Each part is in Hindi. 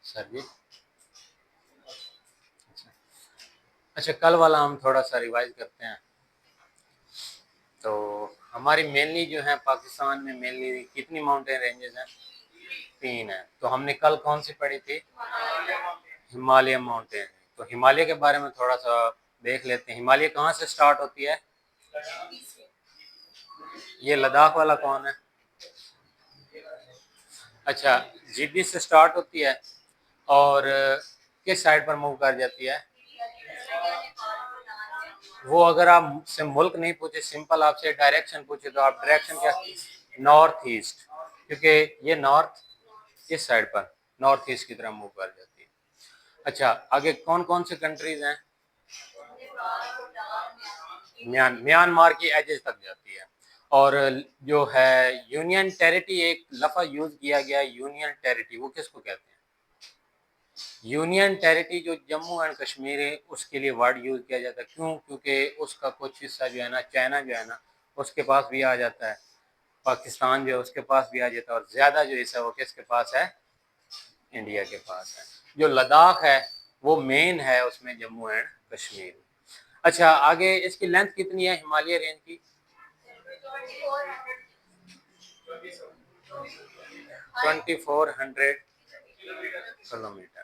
सर जी अच्छा, कल वाला हम थोड़ा सा रिवाइज करते हैं। तो हमारी मेनली जो है पाकिस्तान में मेनली कितनी माउंटेन रेंजेस हैं? 3 है। तो हमने कल कौन सी पढ़ी थी? हिमालय माउंटेन। तो हिमालय के बारे में थोड़ा सा देख लेते हैं। हिमालय कहाँ से स्टार्ट होती है? ये लद्दाख वाला कौन है? अच्छा, जीबी से स्टार्ट होती है और किस साइड पर मूव कर जाती है? वो अगर आप से मुल्क नहीं पूछे, सिंपल आपसे डायरेक्शन पूछे तो आप डायरेक्शन क्या? नॉर्थ ईस्ट, क्योंकि ये नॉर्थ इस साइड पर नॉर्थ ईस्ट की तरफ मूव कर जाती है। अच्छा, आगे कौन कौन से कंट्रीज हैं? म्यांमार की एजेस तक जाती है। और जो है यूनियन टेरिटरी, एक लफ्ज़ यूज किया गया यूनियन टेरिटरी, वो किसको कहते हैं? यूनियन टेरिटरी जो जम्मू एंड कश्मीर है उसके लिए वर्ड यूज किया जाता है। क्यों? क्योंकि उसका कुछ हिस्सा जो है ना, चाइना जो है ना, उसके पास भी आ जाता है। पाकिस्तान जो है उसके पास भी आ जाता है और ज्यादा जो हिस्सा वो किसके पास है? इंडिया के पास है। जो लद्दाख है वो मेन है उसमें जम्मू एंड कश्मीर। अच्छा, आगे इसकी लेंथ कितनी है हिमालय रेंज की? 2400 किलोमीटर।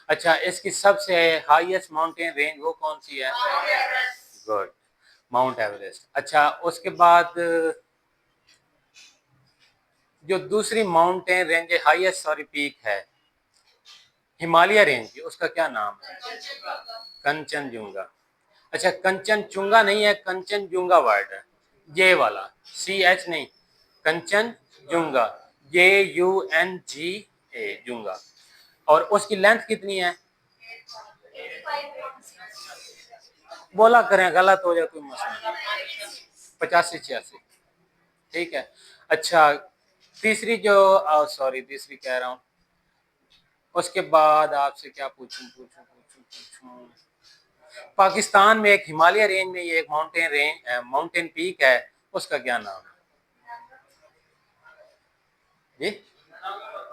अच्छा, इसकी सबसे हाईएस्ट माउंटेन रेंज वो कौन सी है? Good, mount Everest. अच्छा, उसके बाद जो दूसरी mountain range highest sorry peak है हिमालय रेंज की, उसका क्या नाम है? कंचनजुंगा। अच्छा, कंचनजुंगा नहीं है, कंचनजुंगा वर्ड है, ये वाला, CH नहीं, कंचनजुंगा, JUNGA जुंगा। और उसकी लेंथ कितनी है? बोला करें, गलत हो जाए कोई मसला। 85-86, ठीक है। अच्छा, तीसरी जो सॉरी तीसरी कह रहा हूँ, उसके बाद आपसे क्या पूछूं पूछूं पूछूं पूछूं पाकिस्तान में एक हिमालय रेंज में ये एक माउंटेन पीक है, उसका क्या नाम है जी?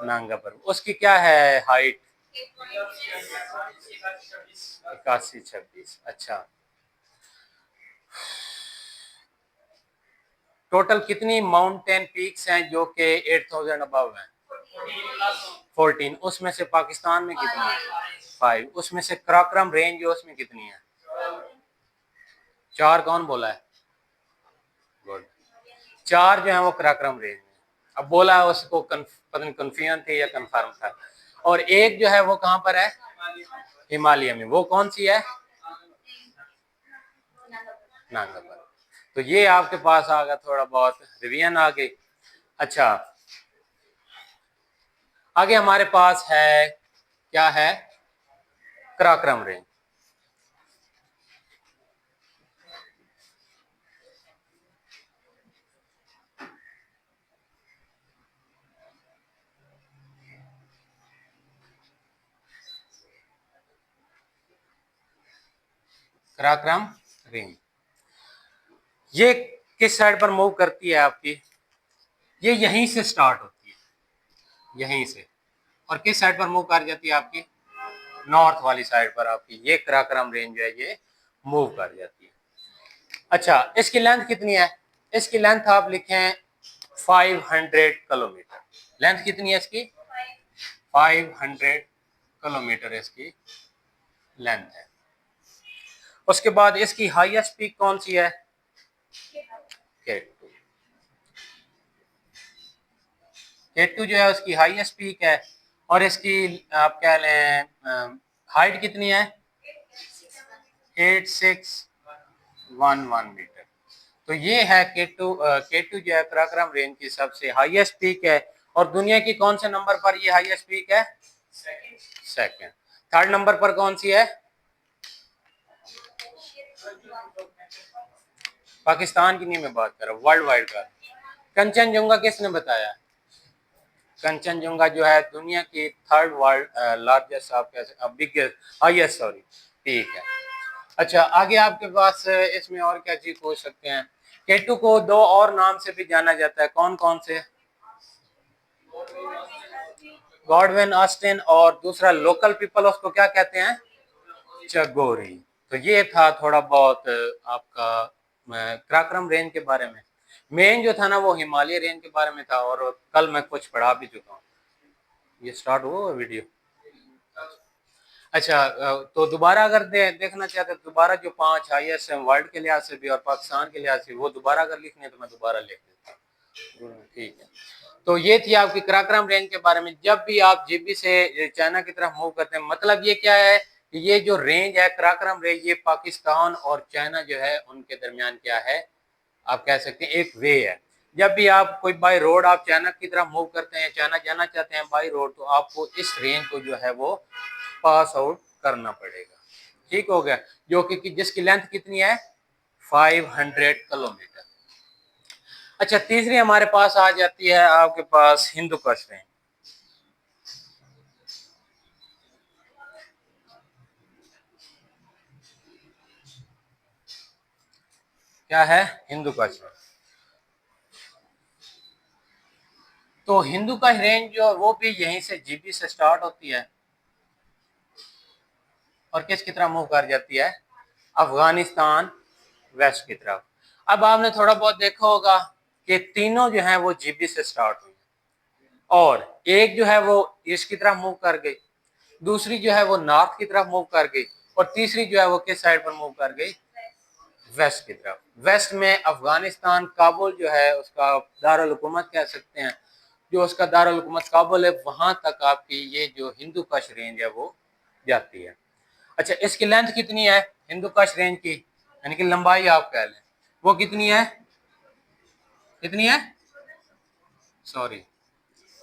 नांगा पर्वत। उसकी क्या है हाइट? 81-26। अच्छा, टोटल कितनी माउंटेन पीक्स हैं जो कि 8000 अबव हैं? 14। उसमें से पाकिस्तान में कितनी है? 5। उसमें से कराक्रम रेंज जो उसमें कितनी है? 4। कौन बोला है? गुड, 4 जो है वो कराक्रम रेंज में। अब बोला है उसको पता नहीं कंफ्यूजन थी या कंफर्म था। और एक जो है वो कहां पर है? हिमालय में। वो कौन सी है? नांगा पर। तो ये आपके पास आ गया, थोड़ा बहुत रिवीजन आ गई। अच्छा, आगे हमारे पास है, क्या है? कराक्रम रेंज। कराक्रम रेंज ये किस साइड पर मूव करती है आपकी? ये यहीं से स्टार्ट होती है, यहीं से, और किस साइड पर मूव कर जाती है आपकी? नॉर्थ वाली साइड पर आपकी ये कराक्रम रेंज जो है ये मूव कर जाती है। अच्छा, इसकी लेंथ कितनी है? इसकी लेंथ आप लिखें 500 किलोमीटर। लेंथ कितनी है इसकी? 500 किलोमीटर इसकी लेंथ है। उसके बाद इसकी हाईएस्ट पीक कौन सी है? केटू। केटू जो है उसकी हाईएस्ट पीक है और इसकी आप कह लें हाइट कितनी है? 8611 मीटर। तो ये है केटू। केटू जो है कराक्रम रेंज की सबसे हाईएस्ट पीक है। और दुनिया की कौन से नंबर पर ये हाईएस्ट पीक है? सेकंड। थर्ड नंबर पर कौन सी है? पाकिस्तान की नहीं मैं बात कर रहा हूँ, वर्ल्ड वाइड का। कंचनजुंगा किसने बताया? कंचनजुंगा जो है दुनिया की थर्ड वर्ल्ड लार्जेस्ट, आप कैसे बिगेस्ट, हाईएस्ट सॉरी पीक है। अच्छा, आगे आपके पास इसमें और क्या चीज पूछ सकते हैं? केटू को दो और नाम से भी जाना जाता है, कौन कौन से? गॉडविन ऑस्टिन, और दूसरा लोकल पीपल उसको क्या कहते हैं, चगोरी। तो ये था थोड़ा बहुत आपका कराक्रम रेंज के बारे में। मेन जो था ना वो हिमालय रेंज के बारे में था, और कल मैं कुछ पढ़ा भी चुका हूँ। ये स्टार्ट हुआ वीडियो। अच्छा, तो दोबारा अगर देखना चाहते हैं, दोबारा जो 5 हाईएस्ट हैं वर्ल्ड के लिहाज से भी और पाकिस्तान के लिहाज से, वो दोबारा अगर लिखने हैं तो मैं दोबारा लिख देता हूँ। ठीक है, तो ये थी आपकी कराक्रम रेंज के बारे में। जब भी आप जीबी से चाइना की तरफ मूव करते हैं, मतलब ये क्या है कि ये जो रेंज है कराक्रम रेंज, ये पाकिस्तान और चाइना जो है उनके दरमियान क्या है, आप कह सकते हैं एक वे है। जब भी आप कोई बाई रोड आप चाइना की तरफ मूव करते हैं, चाइना जाना चाहते हैं बाई रोड, तो आपको इस रेंज को जो है वो पास आउट करना पड़ेगा। ठीक हो गया, जो कि जिसकी लेंथ कितनी है, 500 किलोमीटर। अच्छा, तीसरी हमारे पास आ जाती है आपके पास हिंदू कुश रेंज। क्या है, हिंदू कुश रेंज। तो हिंदू कुश रेंज जो वो भी यहीं से जीबी से स्टार्ट होती है और किसकी तरफ मूव कर जाती है, अफगानिस्तान वेस्ट की तरफ। अब आपने थोड़ा बहुत देखा होगा कि तीनों जो है वो जीबी से स्टार्ट हुई, और एक जो है वो ईस्ट की तरफ मूव कर गई, दूसरी जो है वो नॉर्थ की तरफ मूव कर गई, और तीसरी जो है वो किस साइड पर मूव कर गई, वेस्ट की तरफ। वेस्ट में अफगानिस्तान, काबुल जो है उसका दारुल हुकूमत कह सकते हैं, जो उसका दारुल हुकूमत काबुल है, वहां तक आपकी ये जो हिंदू कुश रेंज है वो जाती है। अच्छा, इसकी लेंथ कितनी है हिंदू कुश रेंज की, यानी कि लंबाई आप कह लें, वो कितनी है, कितनी है, सॉरी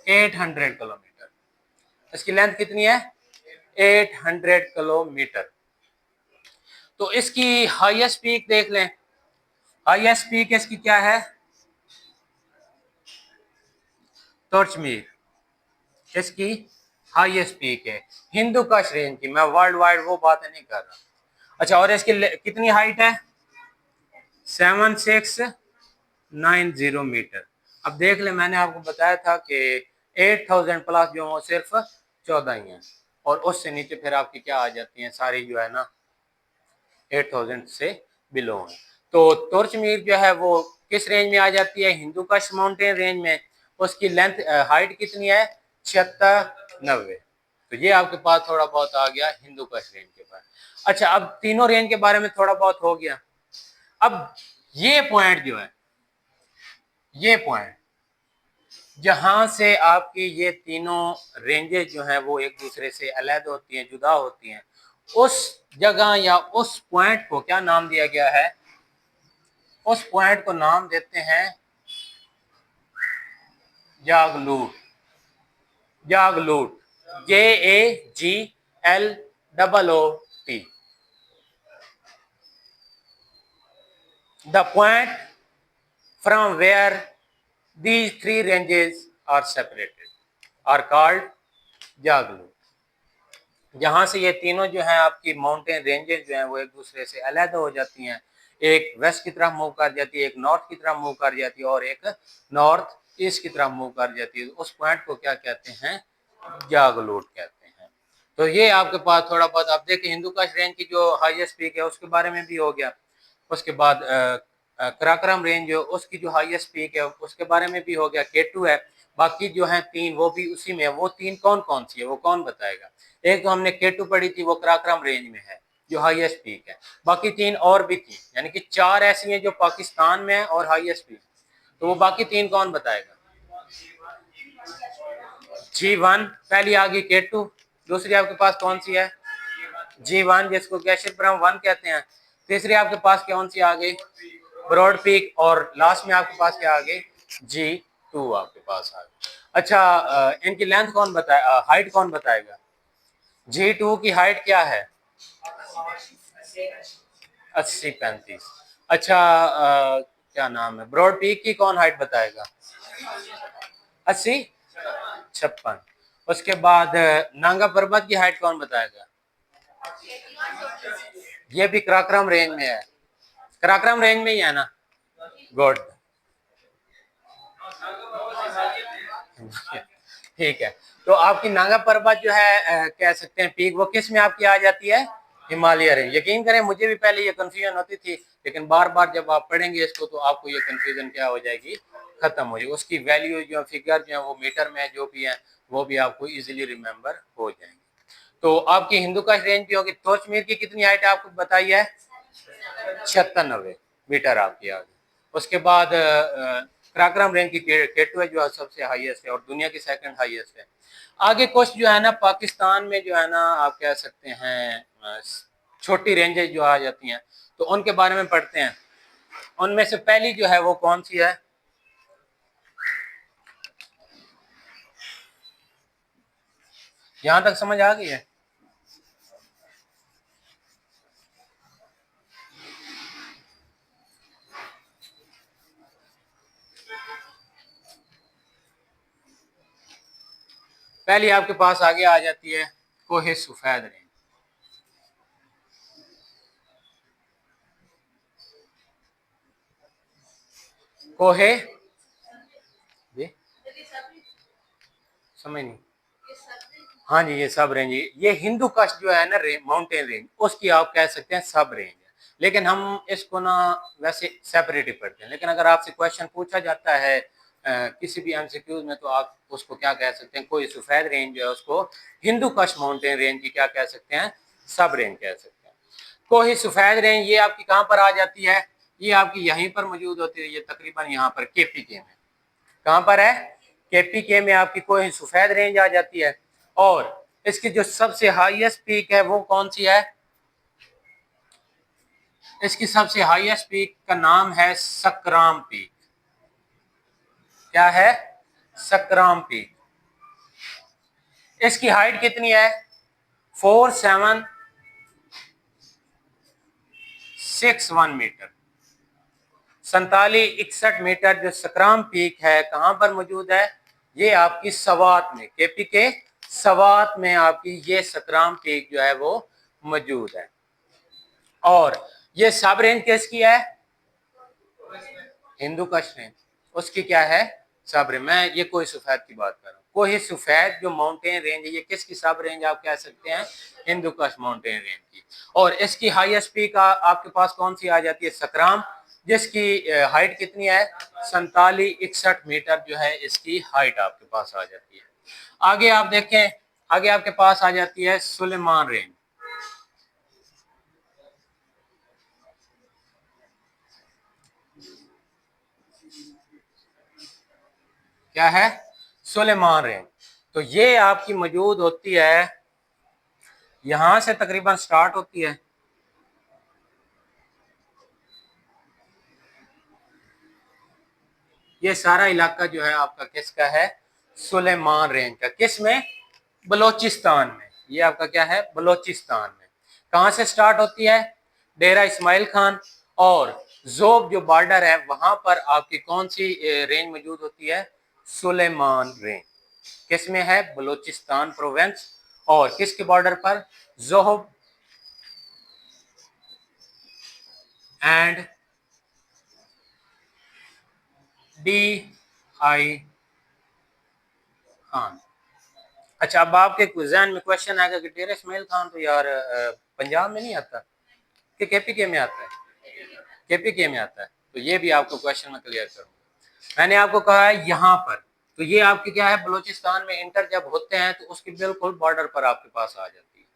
800 किलोमीटर। इसकी लेंथ कितनी है, 800 किलोमीटर। तो इसकी हाईएस्ट पीक देख लें, हाईएस्ट पीक इसकी क्या है, तोर्चमीर इसकी हाईएस्ट पीक है हिंदू कुश रेंज की, मैं वर्ल्ड वाइड वो बातें नहीं कर रहा। अच्छा, और इसकी कितनी हाइट है, 7690 मीटर। अब देख ले, मैंने आपको बताया था कि 8000 प्लस जो हो सिर्फ 14 ही है, और उससे नीचे फिर आपकी क्या आ जाती हैं सारी जो है ना 8000 से बिलो है। तो तुर्चमीर जो है वो किस रेंज में आ जाती है, हिंदू कुश माउंटेन रेंज में। उसकी लेंथ हाइट कितनी है, 7690। तो ये आपके पास थोड़ा बहुत आ गया हिंदू कुश रेंज के पास। अच्छा, अब तीनों रेंज के बारे में थोड़ा बहुत हो गया। अब ये पॉइंट जो है, ये पॉइंट जहां से आपकी ये तीनों रेंजेस जो हैं वो एक दूसरे से अलग होती हैं, जुदा होती हैं, उस जगह या उस पॉइंट को क्या नाम दिया गया है, उस पॉइंट को नाम देते हैं Jaglot. Jaglot, JAGLOOT, the point from where these three ranges are separated are called Jaglot. जहां से ये तीनों जो है आपकी माउंटेन रेंजेस जो हैं वो एक दूसरे से अलग हो जाती हैं, एक वेस्ट की तरफ मूव कर जाती है, एक नॉर्थ की तरफ मूव कर जाती है, और एक नॉर्थ ईस्ट की तरफ मूव कर जाती है। उस पॉइंट को क्या कहते हैं, जागलूट कहते हैं। तो ये आपके पास थोड़ा बहुत, आप देखिए हिंदू कुश रेंज की जो हाईएस्ट पीक है उसके बारे में भी हो गया। उसके बाद कराक्रम रेंज जो उसकी जो हाईएस्ट पीक है उसके बारे में भी हो गया, K2 है। बाकी जो है तीन वो भी उसी में है। वो तीन कौन कौन सी है वो कौन बताएगा, एक तो हमने K2 पढ़ी थी वो कराक्रम रेंज में है जो हाईएस्ट पीक है, बाकी तीन और भी थी, यानी कि 4 ऐसी हैं जो पाकिस्तान में है और हाईएस्ट पीक। तो वो बाकी तीन कौन बताएगा, G1 पहली आ गई, K2, दूसरी आपके पास कौन सी है, G1 जिसको कैशियरपुरम 1 कहते हैं, तीसरी आपके पास कौन सी आ गई, ब्रॉड पीक, और लास्ट में आपके पास क्या आ गई, G2 आपके पास आ गई। अच्छा, इनकी लेंथ कौन बताए, हाइट कौन बताएगा, G2 की हाइट क्या है, 80-35। अच्छा, क्या नाम है, ब्रॉड पीक की कौन हाइट बताएगा, 80-56। उसके बाद नांगा पर्वत की हाइट कौन बताएगा, ये भी कराक्रम रेंज में है, कराक्रम रेंज में ही है ना, गुड, ठीक है। तो आपकी नागा पर्वत जो है कह सकते हैं पीक, वो किस में आपकी आ जाती है? हिमालय रेंज। यकीन करें मुझे भी पहले ये कंफ्यूजन होती थी, लेकिन बार बार जब आप पढ़ेंगे इसको तो आपको ये कंफ्यूजन क्या हो जाएगी, खत्म हो जाएगी। उसकी वैल्यू जो फिगर जो है वो मीटर में जो भी है वो भी आपको इजीली रिमेंबर हो जाएंगे। तो आपकी हिंदू का रेंज भी होगी। तोचमीर की कितनी हाइट आपको बताई है? 96-90 मीटर आपकी आ गई। उसके बाद कराक्रम रेंज की केटू है जो सबसे हाईएस्ट है और दुनिया की सेकंड हाईएस्ट है। आगे कुछ जो है ना पाकिस्तान में जो है ना आप कह सकते हैं छोटी रेंजेस जो आ जाती हैं, तो उनके बारे में पढ़ते हैं। उनमें से पहली जो है वो कौन सी है? यहां तक समझ आ गई है? पहली आपके पास आगे आ जाती है कोहे सफेद रेंज। कोहे जी समझ नहीं। हाँ जी, ये सब रेंज, ये हिंदू कश जो है ना माउंटेन रेंज, उसकी आप कह सकते हैं सब रेंज है। लेकिन हम इसको ना वैसे सेपरेट ही पढ़ते हैं। लेकिन अगर आपसे क्वेश्चन पूछा जाता है किसी भी एमसीक्यूज में, तो आप उसको क्या कह सकते हैं? कोई सफेद रेंज जो है उसको हिंदू कश माउंटेन रेंज की क्या कह सकते हैं? सब रेंज कह सकते हैं। कोई सफेद रेंज ये आपकी कहाँ पर आ जाती है? ये आपकी यहीं पर मौजूद होती है। ये तकरीबन यहाँ पर केपीके में। कहां पर है? केपीके में आपकी कोई सफेद रेंज आ जाती है। और इसकी जो सबसे हाईएस्ट पीक है वो कौन सी है? इसकी सबसे हाईएस्ट पीक का नाम है सकराम पीक। क्या है? सकराम पीक। इसकी हाइट कितनी है? 4761 मीटर। 4761 मीटर जो सकराम पीक है कहां पर मौजूद है? ये आपकी सवात में, केपी के सवात में आपकी ये सकराम पीक जो है वो मौजूद है। और ये सब रेंज किसकी है? हिंदू कश रेंज। उसकी क्या है? सब रेंज। मैं ये कोई सफेद की बात कर रहा हूँ। कोई सफेद जो माउंटेन रेंज है ये किसकी सब रेंज आप कह सकते हैं? हिंदू कश माउंटेन रेंज की। और इसकी हाईएस्ट पीक आपके पास कौन सी आ जाती है? सकराम, जिसकी हाइट कितनी है? 4761 मीटर जो है इसकी हाइट आपके पास आ जाती है। आगे आप देखें, आगे आपके पास आ जाती है सुलेमान रेंज। क्या है? सुलेमान रेंज। तो ये आपकी मौजूद होती है, यहां से तकरीबन स्टार्ट होती है। ये सारा इलाका जो है आपका किसका है? सुलेमान रेंज का। किस में? बलोचिस्तान में। ये आपका क्या है? बलोचिस्तान में। कहां से स्टार्ट होती है? डेरा इस्माइल खान और जोब जो बॉर्डर है वहां पर आपकी कौन सी रेंज मौजूद होती है? सुलेमान रेंज। किस में है? बलोचिस्तान प्रोविंस। और किसके बॉर्डर पर? जोहब एंड डी आई खान। अच्छा, अब आपके जहन में क्वेश्चन आएगा कि डेरा इस्माइल खान तो यार पंजाब में नहीं आता कि केपीके में आता है? केपीके में आता है। तो ये भी आपको क्वेश्चन में क्लियर करूंगा। मैंने आपको कहा है यहाँ पर, तो ये आपकी क्या है? बलोचिस्तान में इंटर जब होते हैं तो उसकी बिल्कुल बॉर्डर पर आपके पास आ जाती है।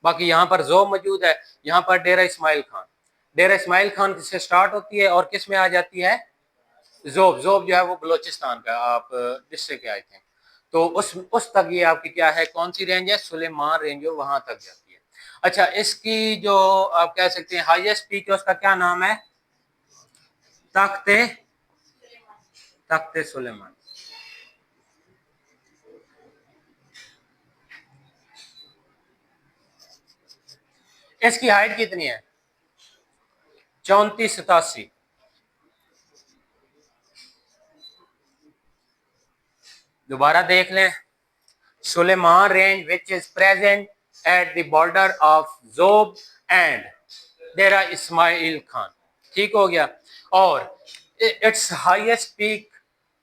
बाकी यहाँ पर जो मौजूद है, यहाँ पर डेरा इस्माइल खान। डेरा इस्माइल खान से स्टार्ट होती है और किस में आ जाती है? जोब। जोब जो है वो बलोचिस्तान का आप डिस्ट्रिक्ट आई थिंक। तो उस तक ये आपकी क्या है? कौन सी रेंज है? सुलेमान रेंज जो वहां तक जाती है। अच्छा, इसकी जो आप कह सकते हैं हाईएस्ट पीक है उसका क्या नाम है? तख्ते तख्ते सुलेमान। इसकी हाइट कितनी है? 3487। दोबारा देख लें। Sulaiman Range which is present at the border of Zhob and Dera Ismail Khan. ठीक हो गया। और it's highest peak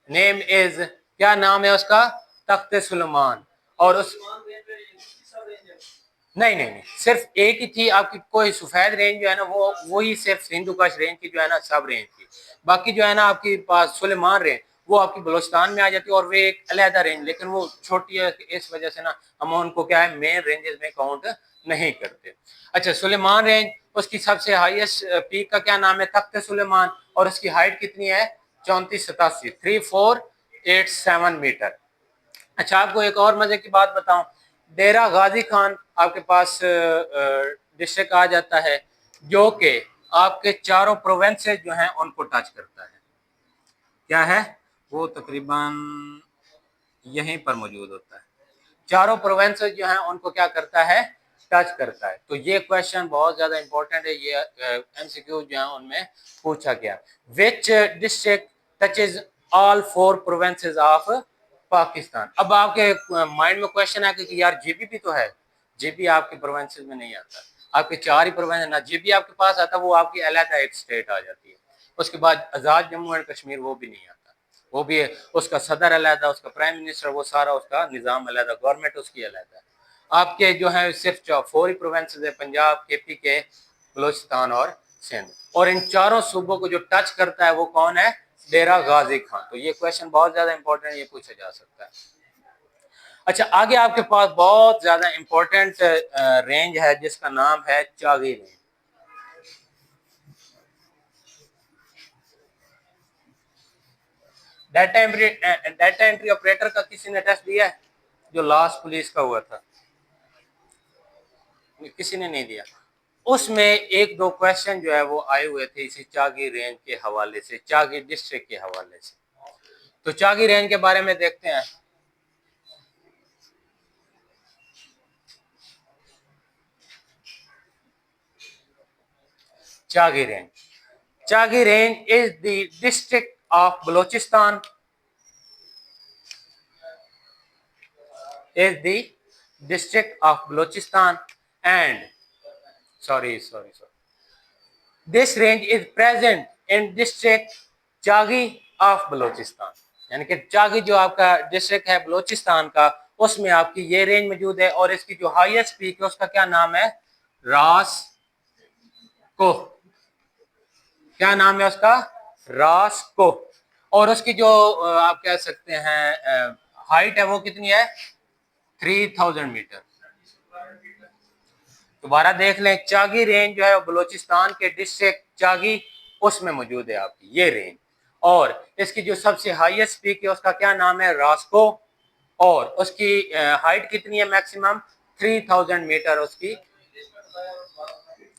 name is, क्या नाम है उसका? तख्ते सुलेमान। और उस नहीं नहीं नहीं, सिर्फ एक ही थी आपकी। कोई सफेद रेंज जो है ना वो ही सिर्फ हिंदू कश रेंज की जो है ना सब रेंज थी। बाकी जो है ना आपके पास सुलेमान रेंज वो आपकी बलोचिस्तान में आ जाती है और वे एक अलहदा रेंज, लेकिन वो छोटी है, इस वजह से ना हम उनको क्या है मेन रेंजेस में काउंट नहीं करते। अच्छा, सुलेमान रेंज, उसकी सबसे हाईएस्ट पीक का क्या नाम है? तख्त सुलेमान, और उसकी हाइट कितनी है? 3487 मीटर। अच्छा, आपको एक और मजे की बात बताऊं, डेरा गाजी खान आपके पास डिस्ट्रिक्ट आ जाता है जो कि आपके चारों प्रोविंसेस जो हैं उनको टच करता है। क्या है वो? तकरीबन यहीं पर मौजूद होता है। चारों प्रोविंसेस जो हैं उनको क्या करता है? टच करता है। तो ये क्वेश्चन बहुत ज्यादा इंपॉर्टेंट है, ये एमसीक्यू जो है उनमें पूछा गया। Which district touches all 4 provinces of Pakistan. अब आपके माइंड में क्वेश्चन है कि यार जीबी भी तो है। जीबी आपके प्रोविंसेस में नहीं आता, आपके 4 ही प्रोविंस ना जीबी आपके पास आता, वो आपकी अलहदा एक स्टेट आ जाती है। उसके बाद आजाद जम्मू एंड कश्मीर वो भी नहीं आता, वो भी है, उसका सदर अलहदा, उसका प्राइम मिनिस्टर, वो सारा उसका निज़ाम अलहदा, गवर्नमेंट उसकी अलहदा है। आपके जो है सिर्फ 4 ही प्रोविंसेस है, पंजाब, केपी के, बलोचिस्तान और सिंध, और इन चारों सूबों को जो टच करता है वो कौन है? डेरा गाजी खान। तो ये क्वेश्चन बहुत ज्यादा इंपॉर्टेंट है, ये पूछा जा सकता है। अच्छा, आगे आपके पास बहुत ज्यादा इंपॉर्टेंट रेंज है जिसका नाम है Chagai range. Data entry operator का किसी ने टेस्ट दिया है? जो लास्ट पुलिस का हुआ था, किसी ने नहीं दिया। उसमें एक दो क्वेश्चन जो है वो आए हुए थे इसी चागी रेंज के हवाले से, चागी डिस्ट्रिक्ट के हवाले से। तो चागी रेंज के बारे में देखते हैं। Chagai range, Chagai range is the district of Balochistan, is the district of Balochistan, and sorry, this range is present in district Chagai of Balochistan. यानी कि चागी जो आपका डिस्ट्रिक्ट है बलोचिस्तान का, उसमें आपकी ये रेंज मौजूद है, और इसकी जो हाईएस्ट पीक है उसका क्या नाम है? रास को। क्या नाम है उसका? रास को। और उसकी जो आप कह सकते हैं हाइट है वो कितनी है? 3000 मीटर। दोबारा देख लें, चागी रेंज जो है बलोचिस्तान के डिस्ट्रिक्ट चागी उसमें मौजूद है आपकी ये रेंज, और इसकी जो सबसे हाईएस्ट पीक है उसका क्या नाम है? रास्को। और उसकी हाइट कितनी है? मैक्सिमम 3000 मीटर उसकी।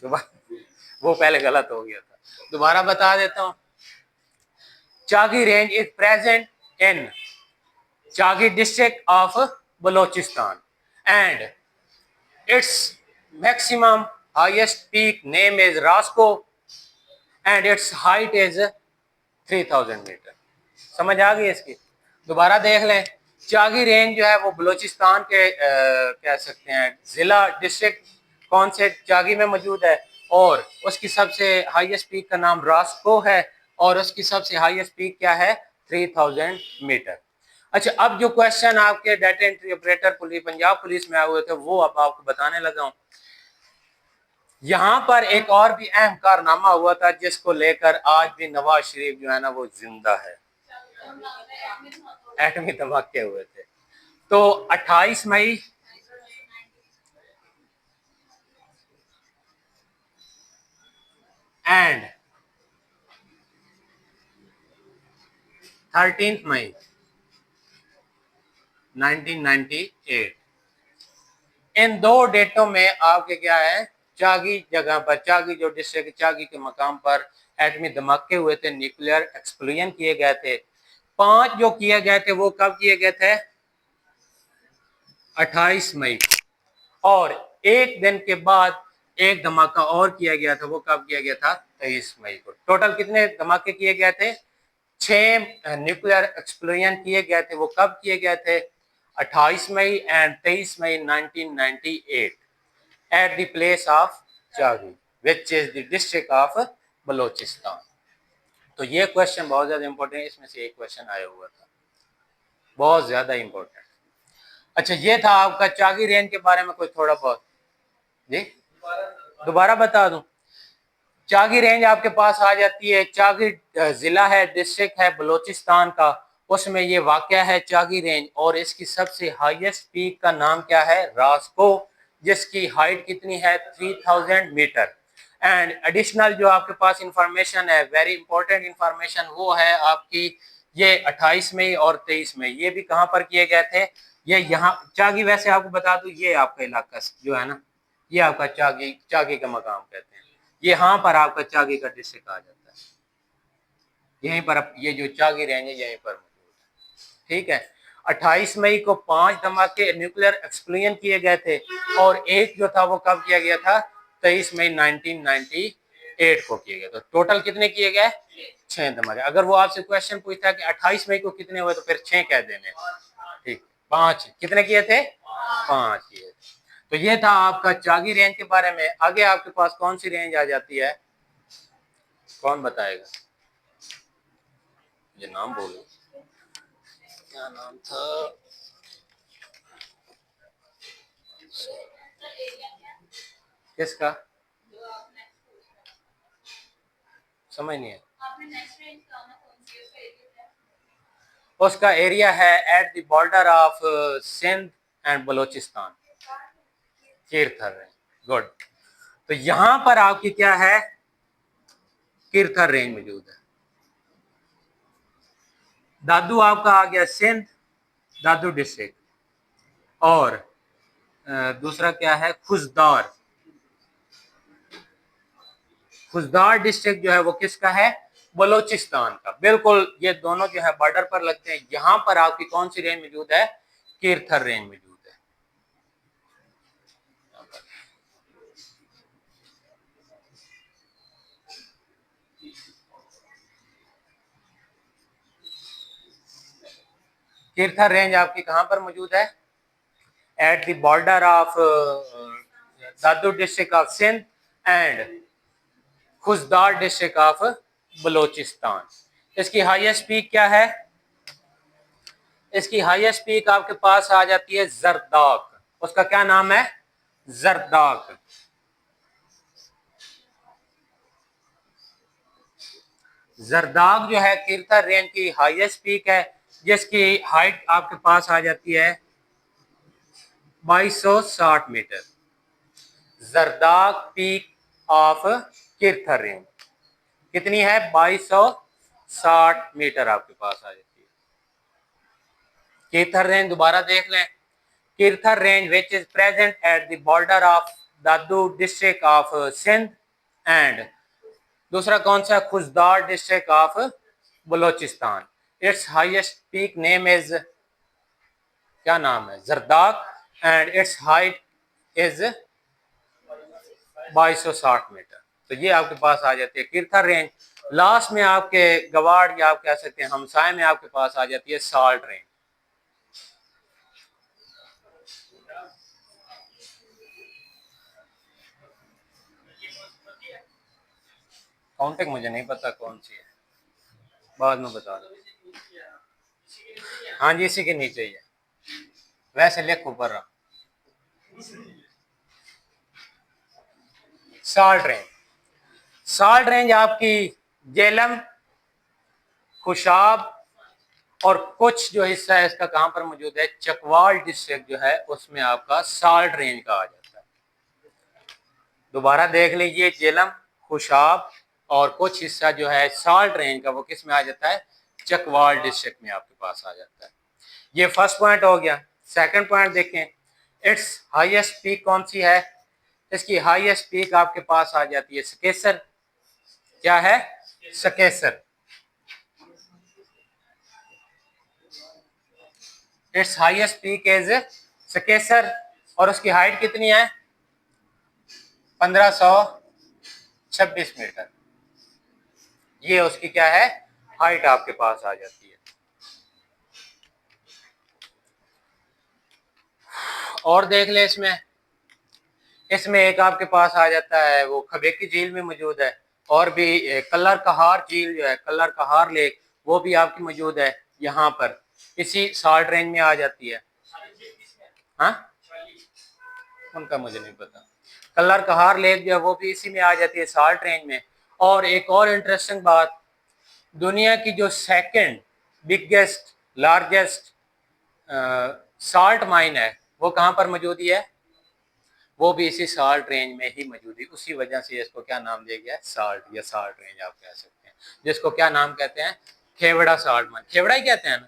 वो पहले गलत हो गया था, दोबारा बता देता हूं। Chagai range is present in Chagai district of Balochistan, and its maximum highest peak name is Rasco and its height is 3000 metre. समझ आ गई इसकी? दोबारा देख लें, चागी रेंज जो है वो बलोचिस्तान के कह सकते हैं जिला डिस्ट्रिक्ट कौन से चागी में मौजूद है, और उसकी सबसे हाईएस्ट पीक का नाम रास्को है, और उसकी सबसे हाईएस्ट पीक क्या है? 3000 मीटर। अच्छा, अब जो क्वेश्चन आपके data entry operator police Punjab police में आए हुए थे वो अब आपको बताने लगा हूं। यहां पर एक और भी अहम कारनामा हुआ था जिसको लेकर आज भी नवाज शरीफ जो है ना वो जिंदा है। एटमी धमाके हुए थे। तो 28 मई एंड 13 मई 1998, इन दो डेटों में आपके क्या है? चागी जगह पर, चागी जो डिस्ट्रिक्ट चागी के मकाम पर एटमी धमाके हुए थे, न्यूक्लियर एक्सप्लोजन किए गए थे। 5 जो किए गए थे वो कब किए गए थे? 28 मई। और एक दिन के बाद एक धमाका और किया गया था, वो कब किया गया था? 23 मई को। टोटल कितने धमाके किए गए थे? 6 न्यूक्लियर एक्सप्लोजन किए गए थे। वो कब किए गए थे? 28 May and 23 May 1998 at the place of Chagai which is the district of Balochistan. तो ये क्वेश्चन बहुत ज्यादा इंपॉर्टेंट है, इसमें से एक क्वेश्चन आया हुआ था, बहुत ज्यादा इंपॉर्टेंट। अच्छा, ये था आपका चागी रेंज के बारे में कोई थोड़ा बहुत। जी दोबारा बता दूं। चागी रेंज आपके पास आ जाती है, चागी जिला है, डिस्ट्रिक्ट है बलूचिस्तान का, उसमें ये वाक़या है चागी रेंज। और इसकी सबसे हाईएस्ट पीक का नाम क्या है? रास्को, जिसकी हाइट कितनी है? 3000 मीटर। एंड एडिशनल जो आपके पास इंफॉर्मेशन है, वेरी इंपॉर्टेंट इंफॉर्मेशन, वो है आपकी ये 28 मई और 23 मई, ये भी कहाँ पर किए गए थे? ये यहाँ चागी, वैसे आपको बता दूं ये आपका इलाका जो है ना, ये आपका चागी, चागी का मकाम कहते हैं। यहाँ पर आपका चागी का डिस्ट्रिक्ट आ जाता है, यहीं पर ये जो चागी रेंज है यहीं पर मौजूद है। ठीक है। 28 मई को 5 धमाके न्यूक्लियर एक्सप्लोजन किए गए थे, और एक जो था वो कब किया गया था? 23 मई 1998 को किए गए। तो टोटल कितने किए गए? 6 धमाके। अगर वो आपसे क्वेश्चन पूछता है कि 28 मई को कितने हुए, तो फिर 6 कह देने। ठीक, 5 कितने किए थे? 5 किए। तो ये था आपका चागी रेंज के बारे में। आगे आपके पास कौन सी रेंज आ जाती है? कौन बताएगा? ये नाम बोलो, क्या नाम था? किसका? समझ नहीं है। उसका एरिया है at the border of Sindh and Balochistan, Kirthar Range. Good. तो यहां पर आपकी क्या है? कीरथर रेंज मौजूद है। दादू आपका आ गया सिंध, दादू डिस्ट्रिक्ट। और दूसरा क्या है? खुजदार। खुजदार डिस्ट्रिक्ट जो है वो किसका है? बलोचिस्तान का। बिल्कुल, ये दोनों जो है बॉर्डर पर लगते हैं। यहां पर आपकी कौन सी रेंज मौजूद है? कीरथर रेंज मौजूद है। कीरथर रेंज आपकी कहां पर मौजूद है? At the border of Dadu district of Sindh and Khuzdar district of Balochistan. इसकी हाईएस्ट पीक क्या है? इसकी हाईएस्ट पीक आपके पास आ जाती है जरदाक। उसका क्या नाम है? जरदाक। जरदाक जो है कीरथर रेंज की हाईएस्ट पीक है, जिसकी हाइट आपके पास आ जाती है 2260 मीटर। जरदाक पीक ऑफ कीरथर रेंज कितनी है? 2260 मीटर आपके पास आ जाती है। कीरथर रेंज दोबारा देख लें। Kirthar Range which is present at the border of Dadu district of Sindh and दूसरा कौन सा? Khuzdar district of Balochistan. It's highest peak name is, क्या नाम है? Zardak. And it's height is 2260 metre. तो ये आपके पास आ जाती है कीरथर रेंज। लास्ट में आपके गवाड़, या आप कह सकते हैं हमसाय में, आपके पास आ जाती है साल्ट रेंज। काउंटिंग मुझे नहीं पता कौन सी है, बाद में बता दो। हाँ जी, इसी के नीचे ही है, वैसे लिख ऊपर रहा। Salt range. साल्ट रेंज आपकी जेलम, खुशाब और कुछ जो हिस्सा है इसका कहां पर मौजूद है? चकवाल डिस्ट्रिक्ट जो है उसमें आपका साल्ट रेंज का आ जाता है। दोबारा देख लीजिए, जेलम, खुशाब और कुछ हिस्सा जो है साल्ट रेंज का, वो किस में आ जाता है? चकवाल डिस्ट्रिक्ट में आपके पास आ जाता है। ये फर्स्ट पॉइंट हो गया। सेकंड पॉइंट देखें, इट्स हाईएस्ट पीक कौन सी है? इसकी हाईएस्ट पीक आपके पास आ जाती है सकेसर। क्या है? Sakesar. It's highest peak is Sakesar, और उसकी हाइट कितनी है? 1526 मीटर। ये उसकी क्या है? हाइट आपके पास आ जाती है। और देख ले, इसमें इसमें एक आपके पास आ जाता है वो खबेकी झील में मौजूद है, और भी कलर कहार झील जो है, कलर कहार लेक, वो भी आपकी मौजूद है यहाँ पर, इसी साल्ट रेंज में आ जाती है। हाँ, उनका मुझे नहीं पता। कल्लर कहार लेक जो है वो भी इसी में आ जाती है, साल्ट रेंज में। और एक और इंटरेस्टिंग बात, दुनिया की जो second biggest largest salt mine है वो कहाँ पर मौजूद है? वो भी इसी साल्ट रेंज में ही मौजूद है। उसी वजह से इसको क्या नाम दिया गया है? साल्ट या साल्ट रेंज आप कह सकते हैं। जिसको क्या नाम कहते हैं? खेवड़ा साल्ट माइन, खेवड़ा ही कहते हैं ना,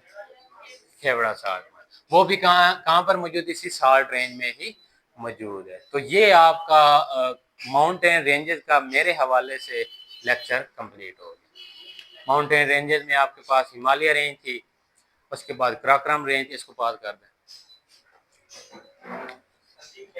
खेवड़ा साल्ट माइन। वो भी कहाँ कहाँ पर मौजूद? इसी साल्ट रेंज में ही मौजूद है। तो ये आपका माउंटेन रेंजेस का मेरे हवाले से लेक्चर कंप्लीट हो गया। माउंटेन रेंजेस में आपके पास हिमालय रेंज थी, उसके बाद कराकोरम रेंज, इसको पास कर दें।